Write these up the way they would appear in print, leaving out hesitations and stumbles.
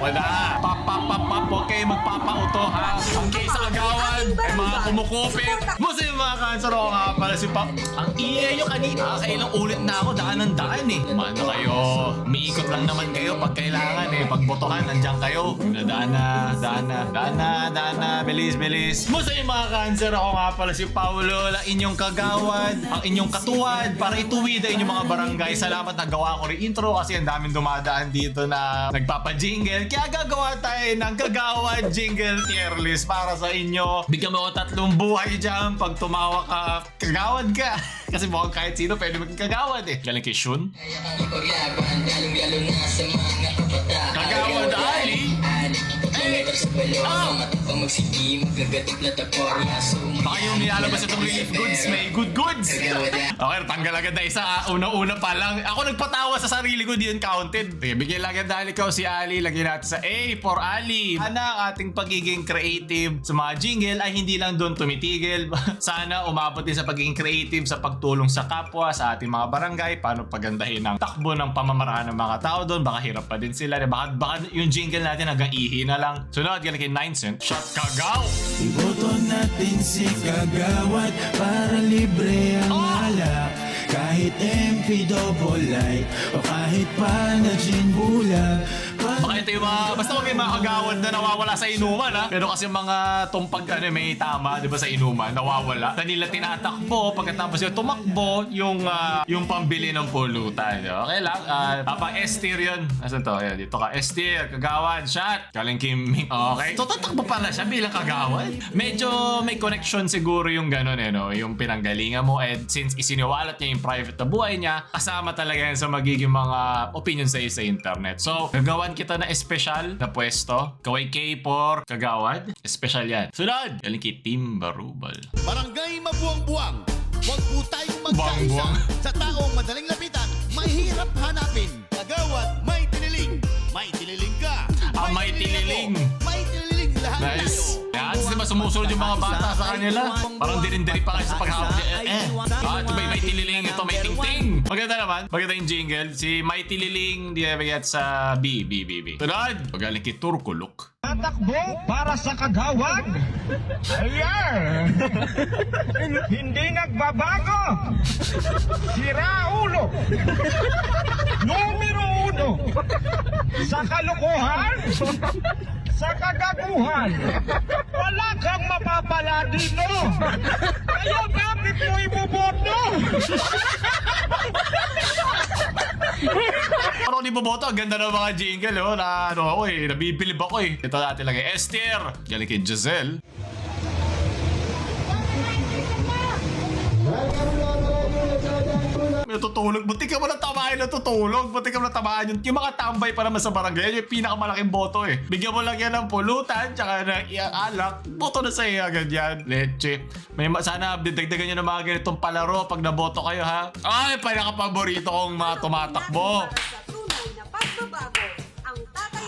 Ako na. Pap. Huwag kayo magpapauto ha. Ang case sa agawan ay mga kumukupit. Musta yung mga cancer ako nga pala si Pap. Ang ingay nyo kanina. Kailang ulit na ako. Daan ng daan eh. Paano kayo? Umiikot lang naman kayo pag kailangan eh. Pag botohan, nandiyan kayo. Daan na. Bilis. Musta yung mga cancer ako nga pala si Paulo. Ang inyong kagawad. Ang inyong katuwad. Para ituwid ang inyong mga barangay. Salamat na gawa ko rin intro kasi ang daming dumadaan dito na nagpapa-jingle. Kaya gagawa tayo ng kagawad jingle tier list para sa inyo. Bigyan mo ako 3 buhay dyan. Pag tumawa ka, kagawad ka. Kasi mukhang kahit sino pwede maging kagawad eh. Galing kay Shun. Kagawad Ali. Baka yung nilalabas itong relief goods, may good goods. Okay, tanggal agad na isa. Una-una pa lang. Ako nagpatawa sa sarili ko, di yun counted. Okay, bigyan lang agad dahil ikaw si Ali. Lagyan natin sa A for Ali. Sana ang ating pagiging creative sa mga jingle ay hindi lang doon tumitigil. Sana umabot din sa pagiging creative sa pagtulong sa kapwa, sa ating mga barangay. Paano pagandahin ang takbo ng pamamaraan ng mga tao doon. Baka hirap pa din sila. Baka yung jingle natin hanggang ihi na lang. Sunod, galing kay 9 cent. Shot Kagaw! Iboto natin si Kagawad para libre ang alak. Kahit MP double light o kahit pa na gin bulag. Baka ito yung mga, basta kung may mga kagawad na nawawala sa inuman ha. Pero kasi mga tumpag may tama, di ba, sa inuman, nawawala. Na nila tinatakbo, pagkatapos yung tumakbo, yung pambili ng pulutan. Okay lang, Papa S-tier yun. Asan to? Ayan, dito ka. S-tier, kagawad, shot. Galing Kim. Okay. So tatakbo pala siya bilang kagawad. Medyo may connection siguro yung gano'n no? Yung pinanggalingan mo, and since isiniwalat niya yung private na buhay niya, kasama talaga yan sa magiging mga opinion sa internet. So, gagawan kita na espesyal na pwesto. Kaway K for kagawad. Espesyal yan. Sunod! Galing kay Team Barubal. Barangay Mabuang-Buang. Huwag po tayong magkaisa. Buang-buang. Sa taong madaling lapitan, mahirap hanapin. Kagawad, may tiniling. May tiniling ka. May tiniling. May tiniling lahat Nice. tayo. Yan, kasi ba sumusunod yung mga bata sa kanila? Parang dirindiri pa kayo sa paghawak. Ito may tililing. Ito may ting-ting. Maganda naman. Maganda yung jingle. Si May Tililing, di ba get sa B. Tunod! Magaling kay Turkuluk. Tatakbo para sa kagawad. Ayan. Hindi nagbabago. Sira ulo. Numero 1. Sa kalokohan. Sa kagaguhan. Wala kang mapapala dito. Kaya bakit mo iboboto? Parang di boboto, ang ganda ng mga jingle na ako nabibilib ako eh. Ito natin lang kay Esther. Galing kay Giselle. Natutulog. Buti ka mo natamaan natutulog. Buti ka mo natamaan yung mga tambay pa naman sa barangay. Yung pinakamalaking boto eh. Bigyan mo lang yan ng pulutan tsaka ng alak. Boto na sa'yo agad yan. Leche. Sana didagdagan nyo ng mga ganitong palaro pag naboto kayo ha. Ay, pinaka-paborito kong mga tumatakbo.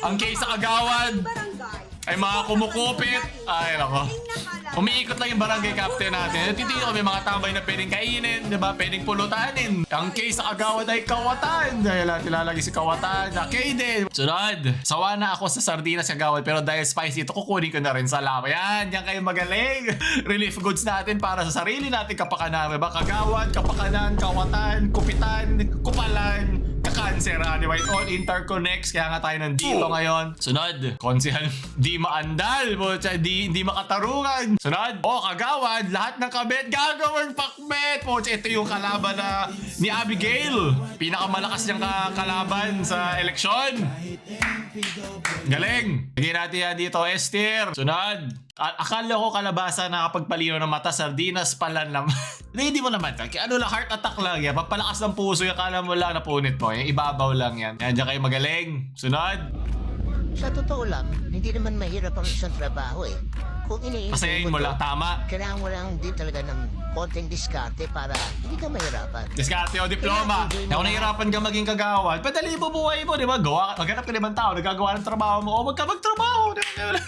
Ang case sa kagawad ay mga kumukupit. Ay, nako. Umiikot lang yung barangay captain natin. Titino may mga tambay na pwedeng kainin, di ba? Pwedeng pulutanin. Ang case sa kagawad ay kawatan. Dahil natin lalagay si kawatan. Okay din. Sunod. Sawa na ako sa sardinas kagawad. Pero dahil spicy ito, kukunin ko na rin sa lama. Yan kayo magaling. Relief goods natin para sa sarili natin kapakanan. Diba? Kagawad, kapakanan, kawatan, kupitan, kupalan, kakanser. Anyway, it all interconnects. Kaya nga tayo nandito ngayon. Sunod. Konsehal di maandal. Di makatarungan. Sunod. Kagawad. Lahat ng kabet gagawin pakbet. Ito yung kalaban na ni Abigail. Pinakamalakas niyang kalaban sa eleksyon. Galing. Lagyan natin yan dito, Esther. Sunod. Akala ko kalabasa nakapagpalino ng mata, sardinas pala naman. Hindi mo naman. Ano lang, heart attack lang yan. Papalakas ng puso yung akala mo lang napunit mo. Yung ibabaw lang yan. Yan, dyan kayo magaling. Sunod. Sa totoo lang, hindi naman mahirap ang isang trabaho eh. kung iniintay Pasayain mo to, lang, tama. kailangan mo lang din talaga ng konting diskarte para hindi ka mahirapan. Diskarte o diploma. Kung nahihirapan ka maging kagawad, padali mo buhay mo, di ba? Maghanap ka naman tao, nagagawa ng trabaho mo, o magtrabaho.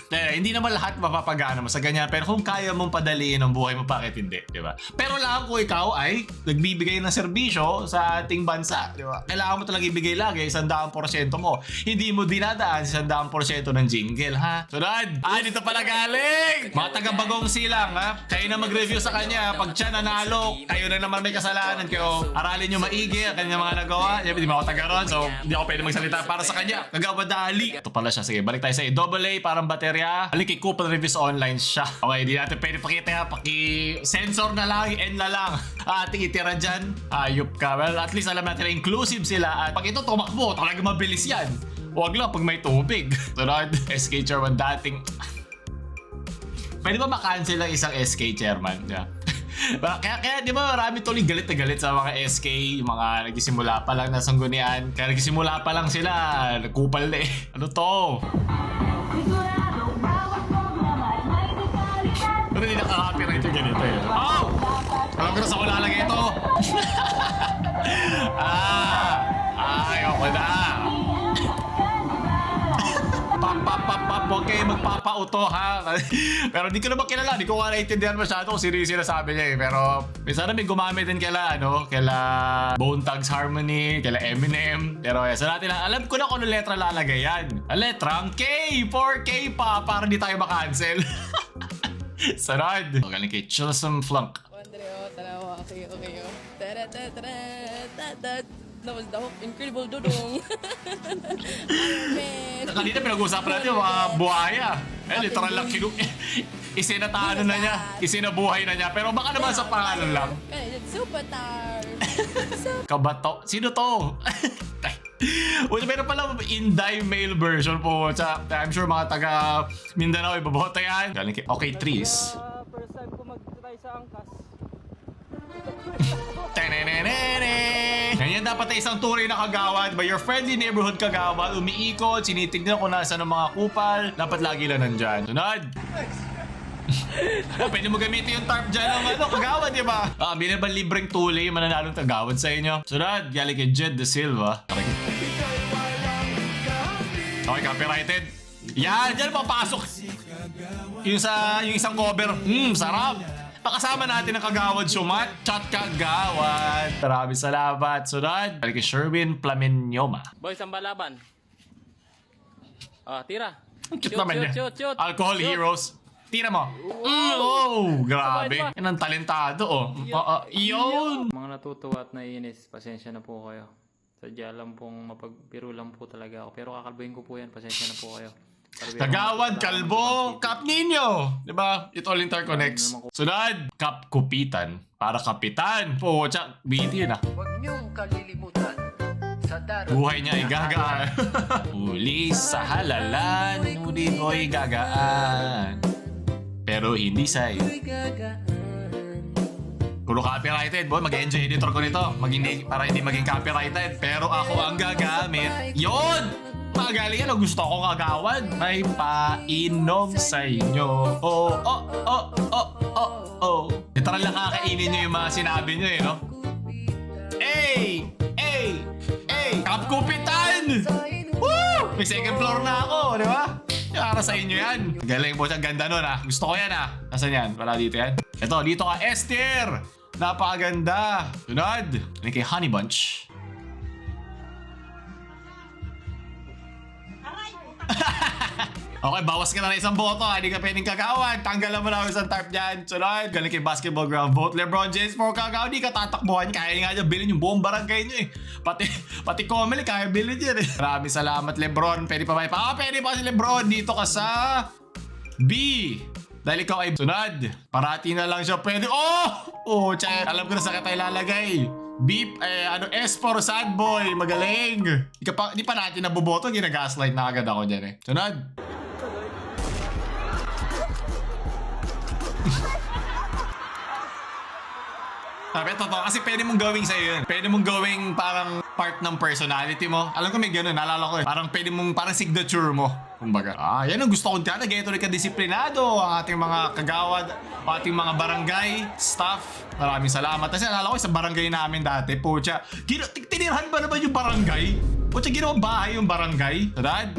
Hindi naman lahat mapapagana mo sa ganyan, pero kung kaya mong padaliin ang buhay mo, bakit hindi, di ba? Pero lang kung ikaw ay nagbibigay ng serbisyo sa ating bansa, di ba? Kailangan mo talaga ibigay lagi 100% mo. Hindi mo dinadaan 100% ng jingle, ha? Sunod! Dito pala galing! Mga taga-Bagong Silang, ha? Kayo na mag-review sa kanya. Pag siya nanalo, kayo na naman may kasalanan. Kayo aralin nyo maigi ang kanyang mga nagawa. Hindi mo ako taga ron, so hindi ako pwede magsalita para sa kanya. Nagawadali. Ito pala siya. Sige, balik tayo sa AA, parang baterya. Balik kay Coupon Reviews Online siya. Okay, hindi natin pwede pakita, ha? Paki-sensor na lang, N na lang. Ating itira dyan. Ayup ka. Well, at least alam natin na inclusive sila. At pag ito tumakbo, talaga mabilis yan. Huwag lang pag may tubig. Sunod, SK Chairman dating... Pwede ba makancel ang isang SK Chairman? Yeah. Kaya di ba marami tuloy galit na galit sa mga SK, yung mga nagsisimula pa lang na sanggunian. Kaya nagsisimula pa lang sila, nagkupal na eh. Ano to? Pero hindi nakaka-copyright yung ganito eh. Oh! Alam ko na sa ko lalagay ito. Ayoko na. Huwag kayo magpapauto, ha? Pero di ko naman kilala, di ko nga naiintindihan masyado kung sino yung sinasabi niya eh. Pero minsan may gumamit din kaila Bone Thugs Harmony, kaila Eminem. Pero sa natin lang, alam ko na kung ano letra lalagay yan. Ang letra, ang K, 4K pa, para di tayo makancel. Sarad. Galing kay Chilsum Flunk. Andreo, tanawa, okay. Tara. That was the incredible dudong. Kanina pinag-uusapan natin yung mga buhaya. Literal lang isinataano na niya, isinabuhay na niya. Pero baka naman sa pangalan lang. Superstar. Kabato. Sino to? Well, meron pala Inday male version po. I'm sure mga taga Mindanao ibaboto yan. Galing kay Okay Tris. First time ko mag-try sa angkas. Ganyan dapat ay isang tunay na kagawad. By your friendly neighborhood kagawad, umiikot, sinitignan kung nasa ng mga kupal. Dapat lagi lang nandyan. Sunod! Pwede mo gamitin yung tarp dyan ng kagawad, di ba? Binibang libreng tuli yung mananalong kagawad sa inyo. Sunod, galing kay Jed De Silva. Okay, copyrighted. Yan, dyan papasok. Yung isang cover. Sarap. Pakasama natin ang kagawad sumat. Chat kagawad. Maraming salamat. Sunod. Balik kay Sherwin Plamenyoma. Boys, ang balaban. Tira. Ang cute naman niya. Alcohol Heroes. Tira mo. Grabe. Yan ang talentado, Yun. Mga natutuwa at naiinis, pasensya na po kayo. Sadya lang pong mapagbiro lang po talaga ako. Pero kakalbuhin ko po yan, pasensya na po kayo. Kagawad, kalbo, Kap Ninyo. Diba? It all interconnects. Sunod. Kap Kupitan. Para kapitan. Tsak. BT na. Huwag niyong kalilimutan sa darating. Buhay niya ay gagaan. Uli sa halalan, uli ko'y gagaan. Pero hindi sa'yo. Kung copyrighted, boy, mag-enjoy editor ko nito. Para hindi maging copyrighted. Pero ako ang gagamit. Yon! Magaling yan, gusto ko kagawad. May painom sa inyo. Literal lang kakainin nyo yung mga sinabi nyo no? Kap Kupitan! Woo! May second floor na ako, di ba? Para sa inyo yan. Galing po siya, ganda nun gusto ko yan Nasaan yan? Wala dito yan. Ito, dito ka, Esther! Napakaganda. Sunod. Ano kay Honey Bunch? Okay, bawas ka na ng isang boto. Hindi ka pwedeng kagawad. Tanggalan mo na isang tarp dyan. Sunod. Galing kay Basketball Ground Vote. LeBron James for kagawad. Hindi ka tatakbuhan. Kaya nga dyan bilhin yung buong barangay nyo Pati Comely kaya bilhin dyan Maraming salamat, LeBron. Pwede pa ba? Pwede pa si LeBron. Dito ka sa B. Dahil ikaw ay sunod. Parati na lang siya pwede. Tsaka alam ko na sa tayo lalagay. Beep, S for sad boy. Magaling. Di pa natin naboboto. Ginagaslight na agad ako dyan Sunod. Totoo, kasi pwede mong gawing sa'yo yun. Pwede mong gawing parang part ng personality mo. Alam ko may ganun, naalala ko eh. Parang pwede mong, parang signature mo. Kumbaga, yan ang gusto kong tiyana. Ganito rin kadisiplinado ang ating mga kagawad, ang ating mga barangay staff. Maraming salamat. Kasi naalala ko sa barangay namin dati, pucha. Tinirhan ba naman yung barangay? Pucha, ginawang bahay yung barangay. Dad?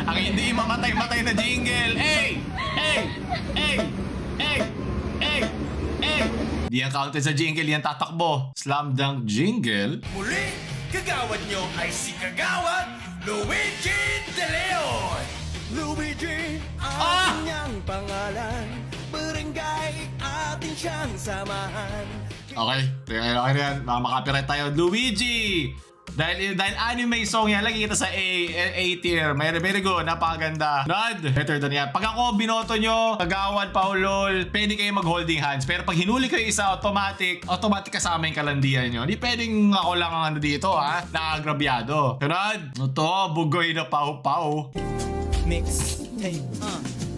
Ang hindi mamatay-matay na jingle. Hey! Hey! Hey! Hey! Hey! Hey! Di yan counted sa jingle, yan tatakbo. Slam dunk jingle. Muli, kagawad nyo ay si Kagawad Luigi De Leon. Luigi ang kanyang pangalan, barangay atin siyang samahan. Okay na yan. Makaka-copyright tayo. Luigi! Dahil anime song yan, lagi kita sa A tier. Very good, napakaganda. Rod, better than yan. Pag ako binoto nyo, Kagawad, Paulol, pwede kayo mag-holding hands. Pero pag hinuli kayo isa, automatic kasama yung kalandian nyo. Hindi pwedeng ako lang ang ano dito, ha? Nakagrabyado. Rod, ito, bugoy na pau-pau. Mix, hey,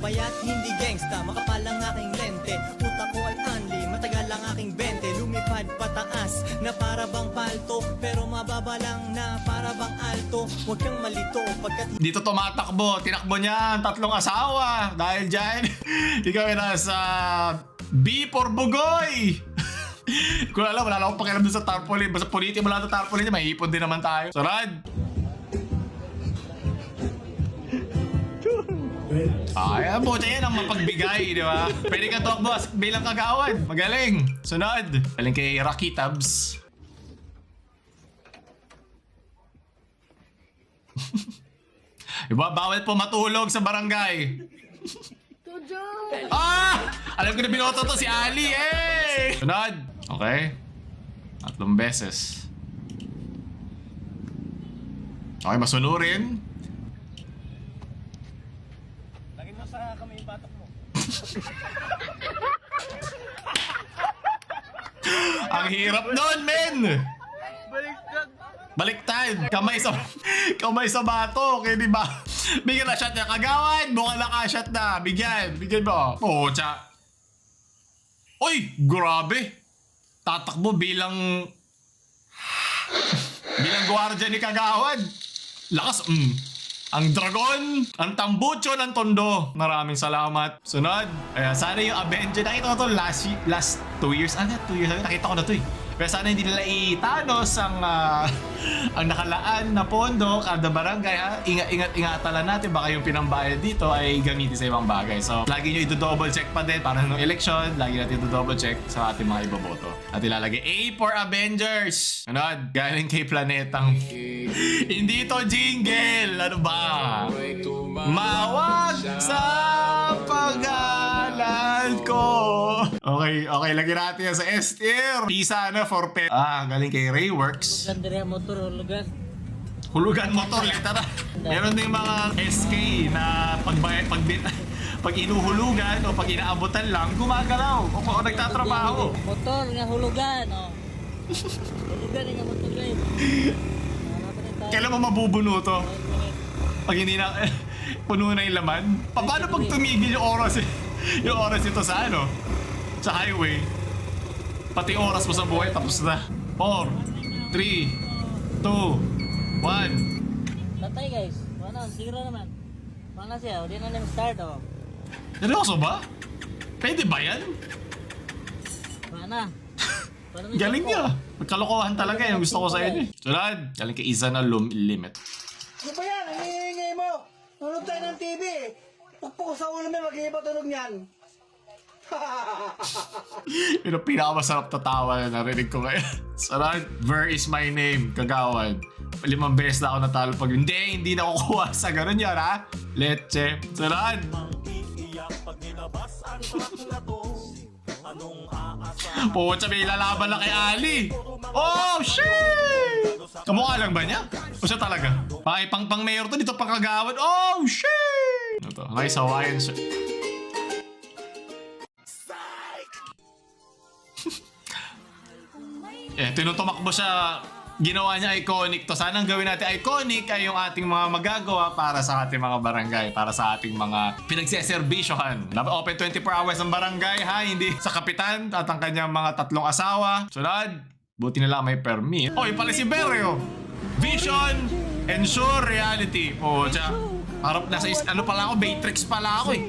payat hindi gangsta, makapal ang aking lente. Utak ko ay unli, matagal ang aking 20. Lumipad pataas na para bang palto, pero mababa lang na para bang alto. Huwag kang malito pagkat Dito tumatakbo, tinakbo niya ang 3 asawa. Dahil dyan, ikaw ay nasa B for Bugoy. Kung alam, wala lang akong pakialam dun sa tarpaulin. Basta punitin mo lang sa tarpaulin niya, may ipon din naman tayo. So, Rod. Ay, buta yan ang mapagbigay, di ba? Pwede ka talk boss bilang kagawad. Magaling. Sunod. Galing kay Rocky Tabs. Diba, bawal po matulog sa barangay. Alam ko na binoto to si Ali, eh! Sunod. Okay. 3 beses. Okay, masunurin. Ang hirap nun, men! Baliktad! Kamay sa bato, okay, di ba? Bigyan na shot niya. Kagawad! Mukhang naka-shot na. Bigyan mo. Oh, tsa. Uy! Grabe! Tatakbo bilang gwardiya ni Kagawad. Lakas, Ang dragon, ang tambucho ng tondo. Maraming salamat. Sunod. Ayan, sana yung Avenger. Nakita ko to last 2 years. 2 years ago? Nakita ko na to eh. Pero sana hindi nila i-Thanos ang nakalaan na pondo kada barangay, ha? Ingatan lang natin. Baka yung pinambayad dito ay gamitin sa ibang bagay. So, lagi nyo i-double check pa din para nung election. Lagi natin i-double check sa ating mga iboboto. At ilalagay A for Avengers. Sunod. Galing kay Planetang. Hindi to jingle. Ano ba? Mawag sa pag-alala ko. Okay, lagyan natin yan sa S tier. Pisa na for pet. Galing kay Rayworks. Hulugan motor, literal. Meron ding mga SK na pag inuhulugan o pag inaabutan lang, gumagalaw o nagtatrabaho. Motor nga hulugan, oh. Hulugan nga motor, guys. Kailan mo mabubuno to? Pag hindi na puno na yung laman? Paano pag tumigil yung oras ito sa sa highway? Pati oras mo sa buhay tapos na. 4, 3, 2, 1. Tatay, guys. Zero naman. Paano siya? Hindi na lang start, oh. Seryoso ba? Pwede ba yan? Paano? Galing niya. Magkalokohan talaga yung gusto ko sa inyo. Sunod. Galing kay Isa na limit. Ano ba yan? Ang hihingi mo? Nanonood tayo ng TV. Pukpok sa ulo mo, mag-iiba tunog niyan. Pero pinakamasarap na tawa na narinig ko ngayon. Sunod. Ver is my name. Kagawad. 5 beses na ako natalo pag hindi na kukuha sa ganun yan, ha? Leche. Sunod. Pucha, may lalaban na kay Ali. Oh, shit! Kamukha lang ba niya? O siya talaga? Pang mayor to, dito pang Kagawad. Oh, shit! Ito, nice Hawaiian shirt. Tinutumakbo siya. Ginawa niya iconic to. Sana ang gawin natin iconic ay yung ating mga magagawa para sa ating mga barangay, para sa ating mga pinagseserbisyohan. Open 24 hours ang barangay, ha? Hindi sa kapitan at ang kanyang mga 3 asawa. Sunod. Buti na lang may permit. Oh, yung pala si Bereo. Vision, ensure reality. Oh, tiya. Harap na sa ano pala ako, Matrix pala ako eh.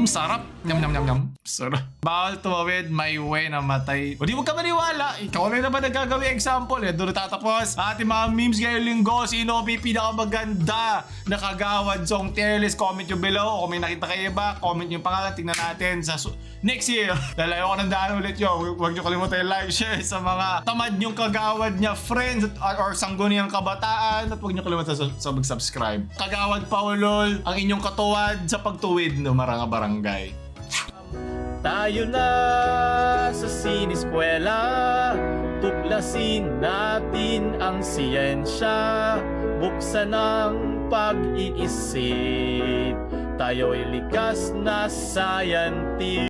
Sarap. Nyam nyam nyam nyam. Sarap. Bawal tumawid, may way na matay. O di huwag ka maniwala. Ikaw na naman nagagawin example eh. Doon tatapos ating mga memes ngayong linggo. Sino may pinakamaganda na kagawad song tier list? Comment nyo below. O kung may nakita kayo ba, comment nyo pangalan. Tingnan natin sa next year. Lalayo ko ng daan ulit yun. Huwag nyo kalimutan yung like, share sa mga tamad nyong kagawad niya friends or sangguniang kabataan. At huwag nyo kalimutan sa mag-subscribe. Kagawad Paulol, ang inyong katuwad sa pagtuwid ng Maranga Barangay. Tayo na sa siniskwela, tuklasin natin ang siyensya, buksan ang pag-iisip, tayo'y likas na scientist.